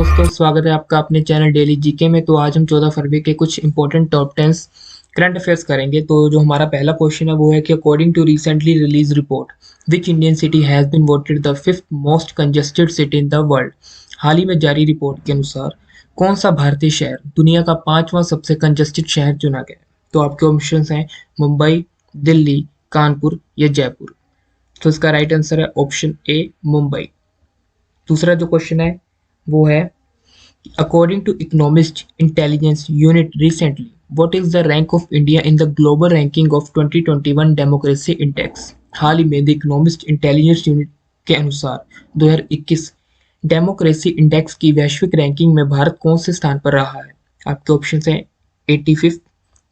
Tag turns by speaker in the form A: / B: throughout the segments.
A: दोस्तों, स्वागत है आपका अपने चैनल डेली जीके में। तो आज हम 14 फरवरी के कुछ इंपॉर्टेंट टॉप 10 करंट अफेयर्स करेंगे। तो जो हमारा पहला क्वेश्चन है वो है कि according to recently release report which Indian city has been voted the 5th most congested city in the world. हाल ही में जारी रिपोर्ट के अनुसार कौन सा भारतीय शहर दुनिया का 5वां सबसे कंजेस्टेड शहर चुना गया है? तो आपके ऑप्शन हैं मुंबई, दिल्ली, कानपुर या जयपुर। तो इसका राइट आंसर है ऑप्शन ए, मुंबई। दूसरा जो क्वेश्चन है वो है according to Economist Intelligence Unit recently, what is the rank of India in the global ranking of 2021 Democracy Index? हाल ही में द इकोनॉमिस्ट इंटेलिजेंस यूनिट के अनुसार 2021 डेमोक्रेसी इंडेक्स की वैश्विक रैंकिंग में भारत कौन से स्थान पर रहा है? आपके ऑप्शन हैं 85,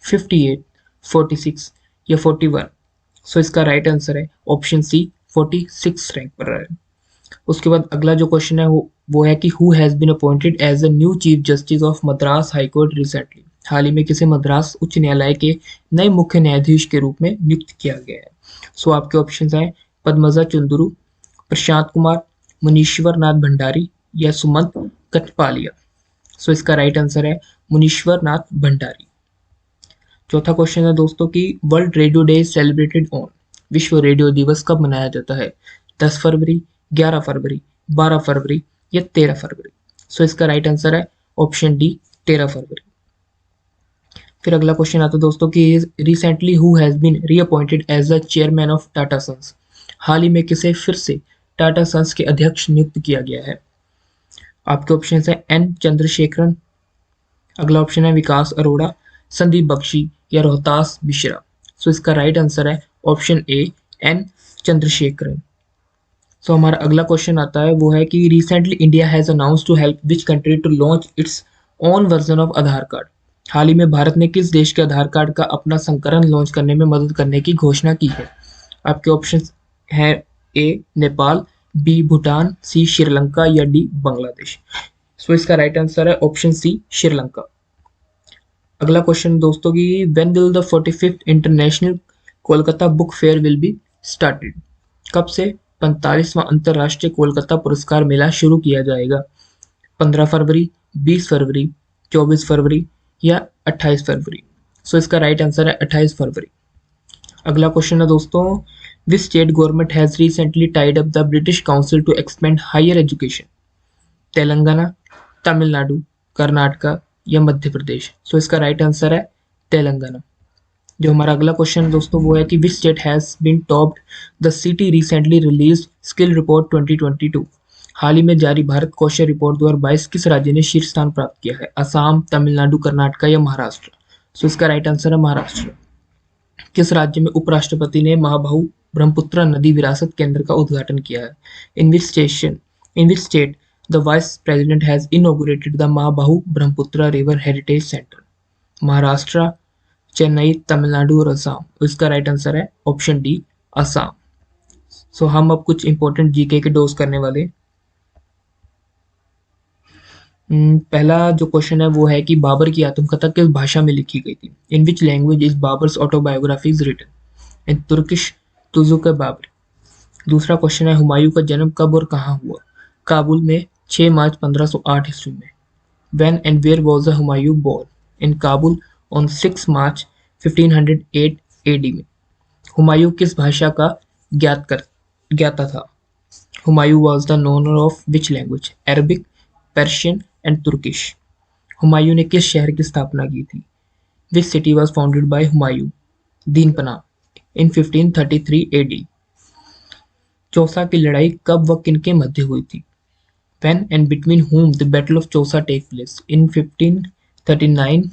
A: 58, 46 या 41। सो इसका राइट आंसर है ऑप्शन सी, 46 रैंक पर रहा है। उसके बाद अगला जो क्वेश्चन है वो है कि who has been appointed as a new chief justice of Madras high court recently. हाल ही में किसे मद्रास उच्च न्यायालय के नए मुख्य न्यायाधीश के रूप में नियुक्त किया गया है? सो आपके ऑप्शंस हैं पद्मजा चंद्रू, प्रशांत कुमार, मुनीश्वर नाथ भंडारी या सुमंत कठपालिया। सो इसका राइट आंसर है मुनीश्वर नाथ भंडारी। चौथा क्वेश्चन है दोस्तों कि world radio day celebrated on, विश्व रेडियो दिवस कब मनाया जाता है? 10 फरवरी, 11 फरवरी, 12 फरवरी या 13 फरवरी। सो इसका राइट आंसर है ऑप्शन डी, 13 फरवरी। फिर अगला क्वेश्चन आता है दोस्तों कि recently who has been reappointed as the chairman of Tata Sons. हाल ही में किसे फिर से टाटा सन्स के अध्यक्ष नियुक्त किया गया है? आपके ऑप्शन है एन चंद्रशेखरन, अगला ऑप्शन है विकास अरोड़ा, संदीप बख्शी या रोहतास मिश्रा। सो इसका राइट आंसर है option A, N Chandrasekaran. So हमारा अगला क्वेश्चन आता है वो है कि recently India has announced to help which country to launch its own version of Aadhaar card. हाल ही में भारत ने किस देश के आधार कार्ड का अपना संस्करण लॉन्च करने में मदद करने की घोषणा की है? आपके ऑप्शन है ए नेपाल, बी भूटान, सी श्रीलंका या डी बांग्लादेश। सो इसका राइट आंसर है ऑप्शन सी, श्रीलंका। अगला क्वेश्चन दोस्तों की when will the 45th international Kolkata book fair will be started. कब से 45वां अंतरराष्ट्रीय कोलकाता पुरस्कार मेला शुरू किया जाएगा? 15 फरवरी, 20 फरवरी, 24 फरवरी या 28 फरवरी। सो इसका राइट आंसर है 28 फरवरी। अगला क्वेश्चन है दोस्तों which state government has recently tied up the British Council to expand higher education. Telangana, Tamil Nadu, Karnataka या मध्य प्रदेश। सो इसका राइट आंसर है तेलंगाना। जो हमारा अगला क्वेश्चन दोस्तों वो है कि which state has been topped the city recently release skill report 2022। हाल ही में जारी भारत कौशल रिपोर्ट 2022 किस राज्य ने शीर्ष स्थान प्राप्त किया है? असम, तमिलनाडु, कर्नाटका या महाराष्ट्र। सो इसका राइट आंसर है महाराष्ट्र। किस राज्य में उपराष्ट्रपति ने महाबाहु ब्रह्मपुत्र नदी विरासत केंद्र का उद्घाटन किया है? In which state the vice president has inaugurated the Mahabahu Brahmaputra river heritage centre? Maharashtra, Chennai, Tamil Nadu और असम। इसका राइट आंसर है ऑप्शन डी, असम। सो हम अब कुछ इंपॉर्टेंट जीके के डोज करने वाले। पहला जो क्वेश्चन है वो है कि बाबर की आत्मकथा किस भाषा में लिखी गई थी? In which language is Babur's autobiography is written? In Turkish, Tuzuk Babur. दूसरा क्वेश्चन है हुमायूं का जन्म कब और कहाँ हुआ? काबुल में 6 मार्च 1508 ईस्वी में। When and where was Humayun born? In Kabul on 6 March 1508 AD में। हुमायूं किस भाषा का ज्ञाता था? Humayun was the knower of which language? Arabic, Persian and Turkish. Humayun ने किस शहर की स्थापना की थी? Which city was founded by Humayun? Dinpanah in 1533 AD. Chausa की लड़ाई कब व किनके मध्य हुई थी? When and between whom the Battle of Chausa take place? In 1539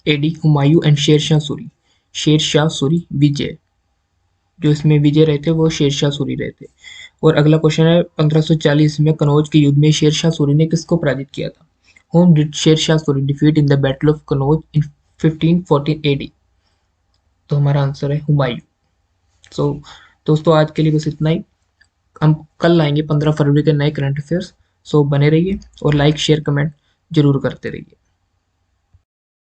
A: AD, Humayun and Sher Shah Suri. Sher Shah Suri विजय, जो इसमें विजय रहते वो शेरशाह सूरी रहते। और अगला क्वेश्चन है 1540 में कनौज के युद्ध में शेरशाह सूरी ने किसको पराजित किया था? Whom did Sher Shah Suri defeat in the battle of Kannauj in 1514 AD? तो हमारा आंसर है हुमायूं। सो दोस्तों आज के लिए बस इतना ही। हम कल लाएंगे 15 फरवरी के नए करंट अफेयर्स। सो बने रहिए और लाइक शेयर कमेंट जरूर करते रहिए।